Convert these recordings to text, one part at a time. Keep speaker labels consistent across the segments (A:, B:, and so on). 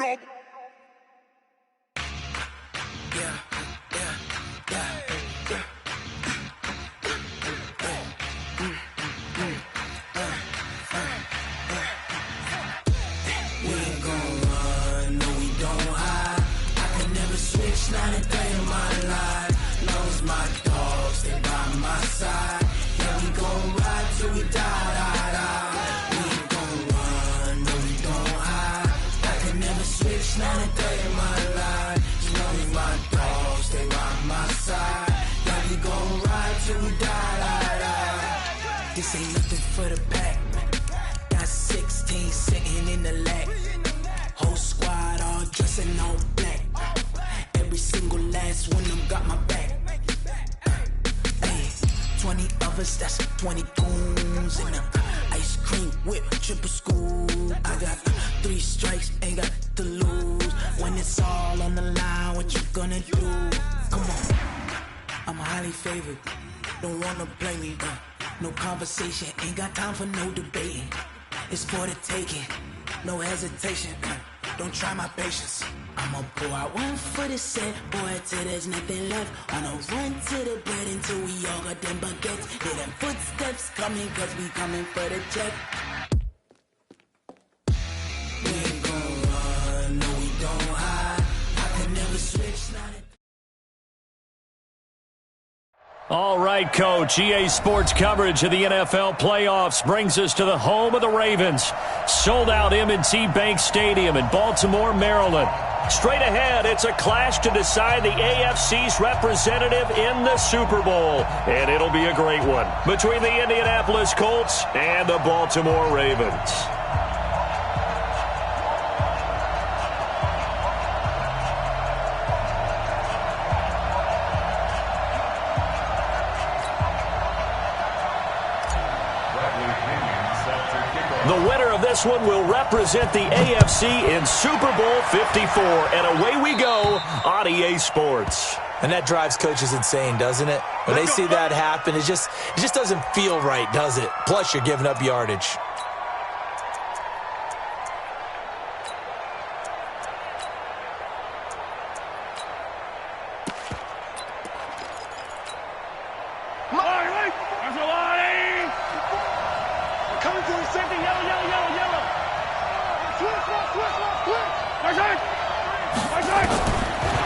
A: Not a day in my life. Knows my dogs, stay by my side. Yeah, we gon' ride till we die. We ain't gon' run, no, we don't hide. I can never switch, not a day in my life. Knows my dogs, stay by my side. Yeah, we gon' ride till we die. This ain't nothing for the pack. Got 16 sitting in the lap. Whole squad all dressing all black. Every single last one of them got my back. Hey, 20 of us, that's 20 goons. And ice cream whip, triple scoop. I got 3 strikes, ain't got to lose. When it's all on the line, what you gonna do? Come on, I'm highly favored. Don't wanna play me, no conversation. Ain't got time for no debating. It's for the taking, no hesitation. Don't try my patience. I'ma pour out one for the set, boy, till there's nothing left. On a run to the bread until we all got them baguettes. Hear them footsteps coming, cause we coming for the check. We ain't gon' run, no, we don't hide. I can never switch, not a...
B: All right, Coach. EA Sports coverage of the NFL playoffs brings us to the home of the Ravens. Sold out M&T Bank Stadium in Baltimore, Maryland. Straight ahead, it's a clash to decide the AFC's representative in the Super Bowl. And it'll be a great one between the Indianapolis Colts and the Baltimore Ravens. The winner of this one will represent the AFC in Super Bowl 54. And away we go on EA Sports.
C: And that drives coaches insane, doesn't it? When they see that happen, it just doesn't feel right, does it? Plus, you're giving up yardage.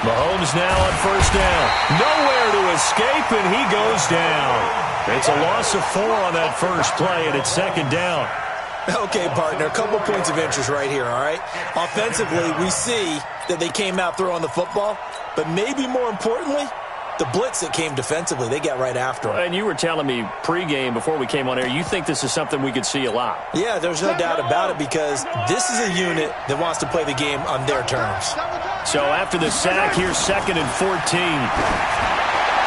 B: Mahomes now on first down. Nowhere to escape, and he goes down. It's a loss of 4 on that first play, and it's second down.
C: Okay, partner, a couple points of interest right here, all right? Offensively, we see that they came out throwing the football, but maybe more importantly, the blitz that came defensively, they got right after him.
B: And you were telling me pregame before we came on air, you think this is something we could see a lot.
C: Yeah, there's no doubt about it because this is a unit that wants to play the game on their terms.
B: So after the sack, here's 2nd and 14.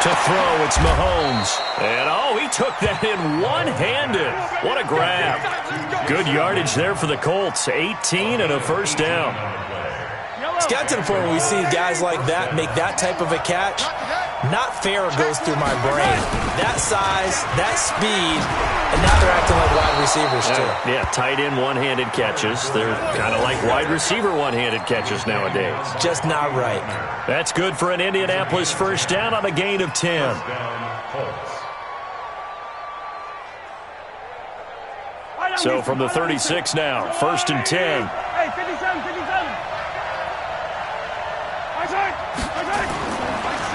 B: To throw, it's Mahomes. And, he took that in one-handed. What a grab. Good yardage there for the Colts. 18 and a first down.
C: It's got to the point where we see guys like that make that type of a catch. Not fair goes through my brain. That size, that speed, and now they're acting like wide receivers too.
B: Yeah, tight end one-handed catches. They're kind of like wide receiver one-handed catches nowadays.
C: Just not right.
B: That's good for an Indianapolis first down on a gain of 10. So from the 36 now, 1st and 10.
D: Hey, 57, 57.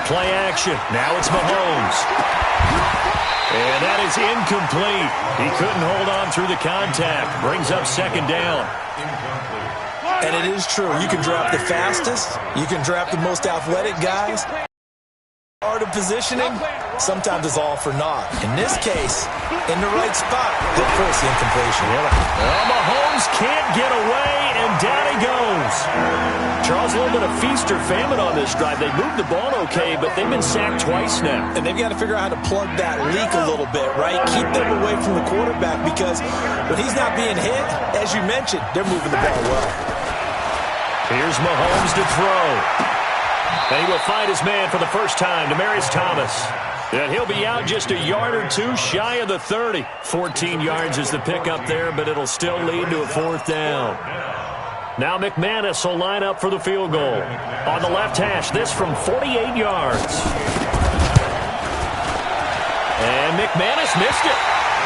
B: Play action. Now it's Mahomes. And that is incomplete. He couldn't hold on through the contact. Brings up 2nd down.
C: And it is true. You can draft the fastest. You can draft the most athletic guys. Art of positioning, sometimes it's all for naught. In this case, in the right spot, they'll force the incompletion.
B: Well, Mahomes can't get away, and down he goes. Charles, a little bit of feast or famine on this drive. They moved the ball okay, but they've been sacked twice now.
C: And they've got to figure out how to plug that leak a little bit, right? Keep them away from the quarterback because when he's not being hit, as you mentioned, they're moving the ball well.
B: Here's Mahomes to throw. And he will find his man for the first time, Demaryius Thomas. And he'll be out just a yard or two shy of the 30. 14 yards is the pickup there, but it'll still lead to a 4th down. Now McManus will line up for the field goal. On the left hash, this from 48 yards. And McManus missed it.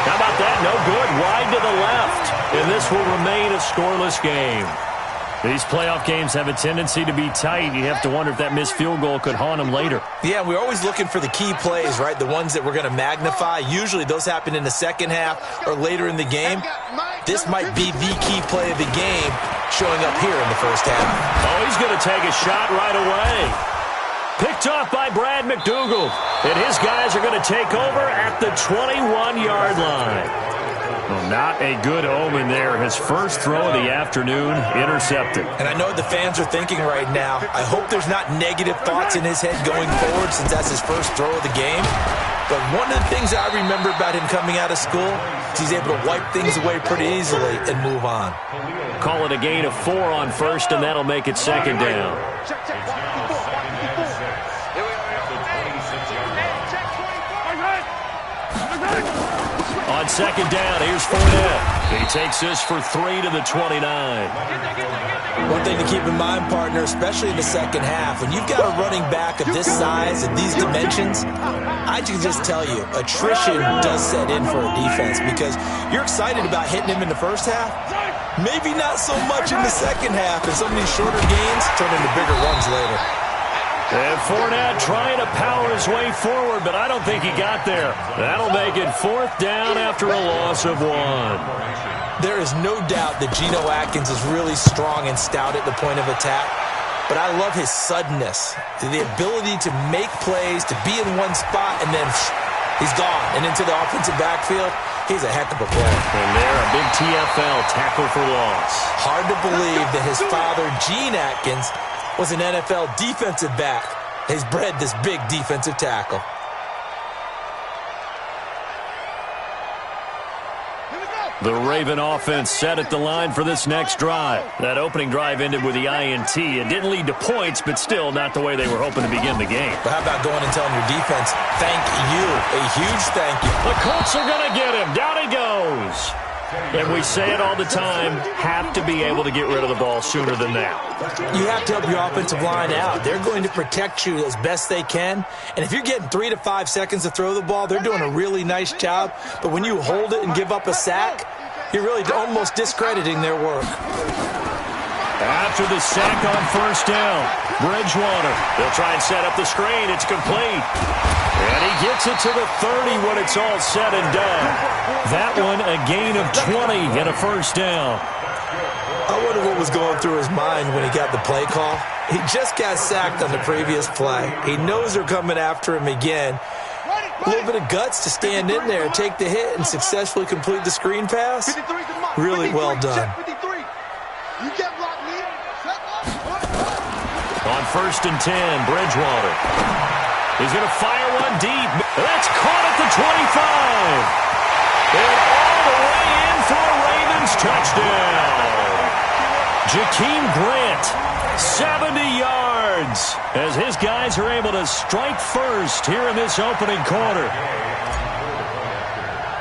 B: How about that? No good. Wide to the left. And this will remain a scoreless game. These playoff games have a tendency to be tight. You have to wonder if that missed field goal could haunt them later.
C: Yeah, we're always looking for the key plays, right? The ones that we're going to magnify. Usually those happen in the second half or later in the game. This might be the key play of the game showing up here in the first half.
B: Oh, he's going to take a shot right away. Picked off by Brad McDougald. And his guys are going to take over at the 21-yard line. Well, not a good omen there. His first throw of the afternoon intercepted.
C: And I know what the fans are thinking right now. I hope there's not negative thoughts in his head going forward since that's his first throw of the game. But one of the things I remember about him coming out of school is he's able to wipe things away pretty easily and move on.
B: Call it a gain of 4 on first, and that'll make it second down. On second down, here's Fournette. He takes this for 3 to the 29.
C: One thing to keep in mind, partner, especially in the second half, when you've got a running back of this size and these dimensions, I can just tell you, attrition does set in for a defense because you're excited about hitting him in the first half. Maybe not so much in the second half, and some of these shorter gains turn into bigger runs later.
B: And Fournette trying to power his way forward, but I don't think he got there. That'll make it 4th down after a loss of 1.
C: There is no doubt that Geno Atkins is really strong and stout at the point of attack, but I love his suddenness, the ability to make plays, to be in one spot, and then he's gone. And into the offensive backfield, he's a heck of a player.
B: And there, a big TFL tackle for loss.
C: Hard to believe that his father, Gene Atkins, was an NFL defensive back. He's bred this big defensive tackle.
B: The Raven offense set at the line for this next drive. That opening drive ended with the INT. It didn't lead to points, but still not the way they were hoping to begin the game.
C: But how about going and telling your defense, thank you, a huge thank you.
B: The Colts are going to get him. Down he goes. And we say it all the time, have to be able to get rid of the ball sooner than that.
C: You have to help your offensive line out. They're going to protect you as best they can. And if you're getting 3 to 5 seconds to throw the ball, they're doing a really nice job. But when you hold it and give up a sack, you're really almost discrediting their work.
B: After the sack on first down, Bridgewater. They'll try and set up the screen. It's complete. And he gets it to the 30 when it's all said and done. That one, a gain of 20 and a first down.
C: I wonder what was going through his mind when he got the play call. He just got sacked on the previous play. He knows they're coming after him again. A little bit of guts to stand in there, take the hit, and successfully complete the screen pass. Really well done.
B: On first and 10, Bridgewater. He's going to fire one deep. That's caught at the 25. And all the way in for a Ravens touchdown. Jakeem Grant, 70 yards, as his guys are able to strike first here in this opening quarter.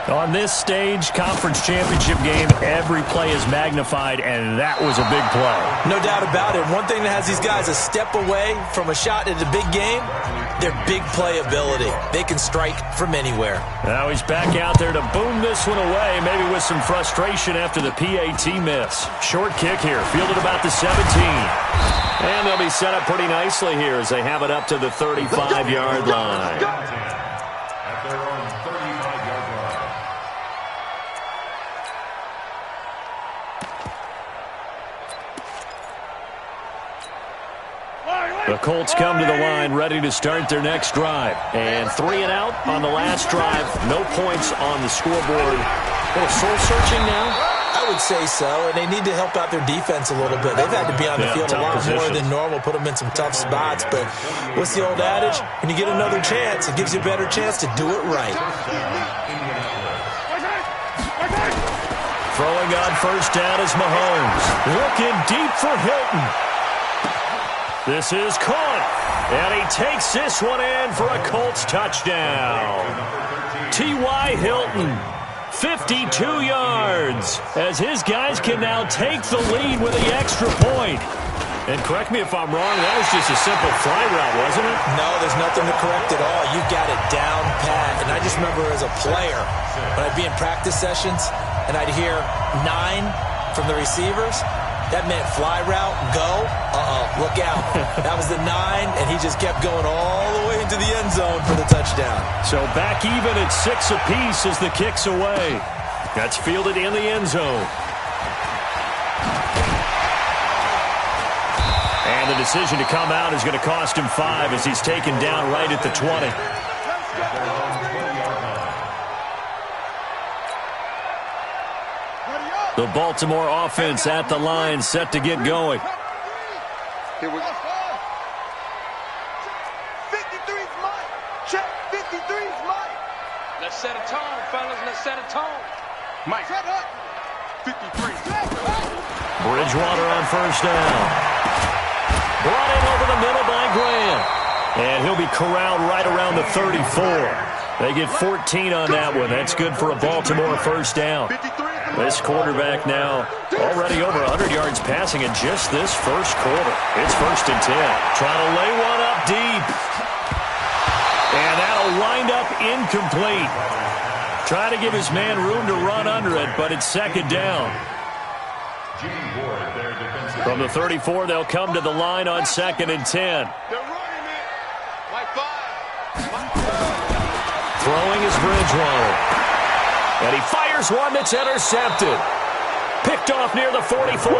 B: On this stage, conference championship game, every play is magnified, and that was a big play.
C: No doubt about it. One thing that has these guys a step away from a shot at the big game, their big play ability. They can strike from anywhere.
B: Now he's back out there to boom this one away, maybe with some frustration after the PAT miss. Short kick here, fielded about the 17. And they'll be set up pretty nicely here as they have it up to the 35-yard line. The Colts come to the line ready to start their next drive. And 3 and out on the last drive. No points on the scoreboard. A little soul-searching now?
C: I would say so, and they need to help out their defense a little bit. They've had to be on the field a lot more than normal, put them in some tough spots. But what's the old adage? When you get another chance, it gives you a better chance to do it right.
B: Throwing on first down is Mahomes. Looking deep for Hilton. This is caught, and he takes this one in for a Colts touchdown. T.Y. Hilton, 52 yards, as his guys can now take the lead with the extra point. And correct me if I'm wrong, that was just a simple fly route, wasn't it?
C: No, there's nothing to correct at all. You got it down pat. And I just remember as a player, when I'd be in practice sessions and I'd hear 9 from the receivers, that meant fly route, go, look out. That was the 9, and he just kept going all the way into the end zone for the touchdown. So
B: back even at 6 apiece as the kick's away. That's fielded in the end zone. And the decision to come out is going to cost him 5 as he's taken down right at the 20. The Baltimore offense at the line, set to get going.
D: Here we go. 53's Mike. Check. 53's Mike. Let's set a tone, fellas. Let's set a tone. Mike. Set up. 53.
B: Bridgewater on first down. Brought in over the middle by Graham. And he'll be corralled right around the 34. They get 14 on that one. That's good for a Baltimore first down. This quarterback now already over 100 yards passing in just this first quarter. It's 1st and 10. Trying to lay one up deep. And that'll wind up incomplete. Trying to give his man room to run under it, but it's 2nd down. From the 34, they'll come to the line on 2nd and 10. Throwing is Bridgewater. And he fires one that's intercepted. Picked off near the 44.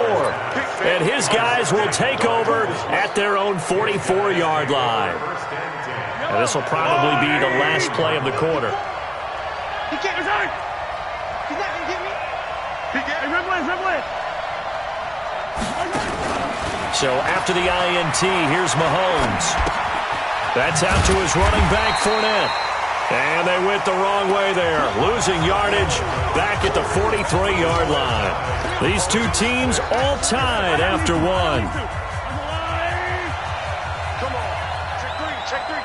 B: And his guys will take over at their own 44-yard line. And this will probably be the last play of the quarter.
D: He can't return. He's not going to get me. He can't. Rip.
B: So after the INT, here's Mahomes. That's out to his running back, Fournette. And they went the wrong way there, losing yardage back at the 43-yard line. These two teams all tied after one.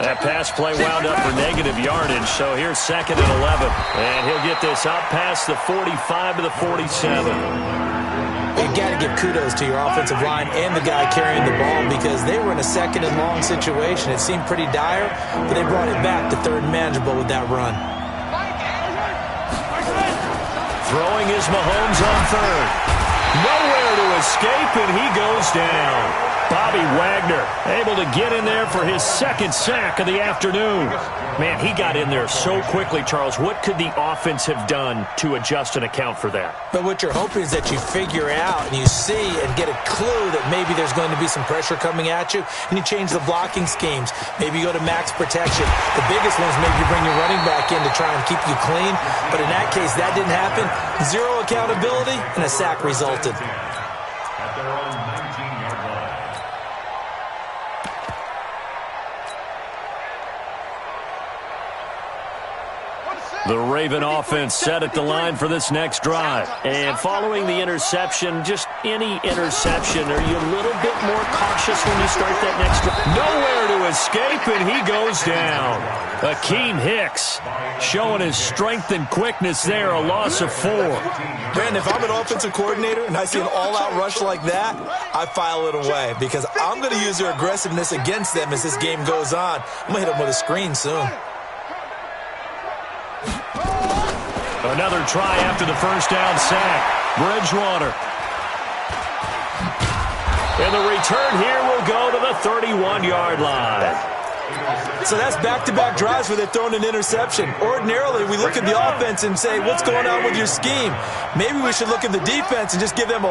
B: That pass play wound up for negative yardage, so here's 2nd and 11. And he'll get this up past the 45 to the 47.
C: You got to give kudos to your offensive line and the guy carrying the ball because they were in a 2nd and long situation. It seemed pretty dire, but they brought it back to 3rd and manageable with that run.
B: Throwing is Mahomes on 3rd. Nowhere to escape, and he goes down. Bobby Wagner able to get in there for his 2nd sack of the afternoon. Man, he got in there so quickly, Charles. What could the offense have done to adjust and account for that?
C: But what you're hoping is that you figure out and you see and get a clue that maybe there's going to be some pressure coming at you, and you change the blocking schemes. Maybe you go to max protection. The biggest one is maybe you bring your running back in to try and keep you clean. But in that case, that didn't happen. 0 accountability, and a sack resulted.
B: The Raven offense set at the line for this next drive. And following the interception, just any interception, are you a little bit more cautious when you start that next drive? Nowhere to escape, and he goes down. Akeem Hicks showing his strength and quickness there, a loss of 4.
C: Brandon, if I'm an offensive coordinator and I see an all-out rush like that, I file it away because I'm going to use their aggressiveness against them as this game goes on. I'm going to hit them with a screen soon.
B: Another try after the first down sack. Bridgewater. And the return here will go to the 31-yard line.
C: So that's back-to-back drives where they're throwing an interception. Ordinarily, we look at the offense and say, what's going on with your scheme? Maybe we should look at the defense and just give them a whole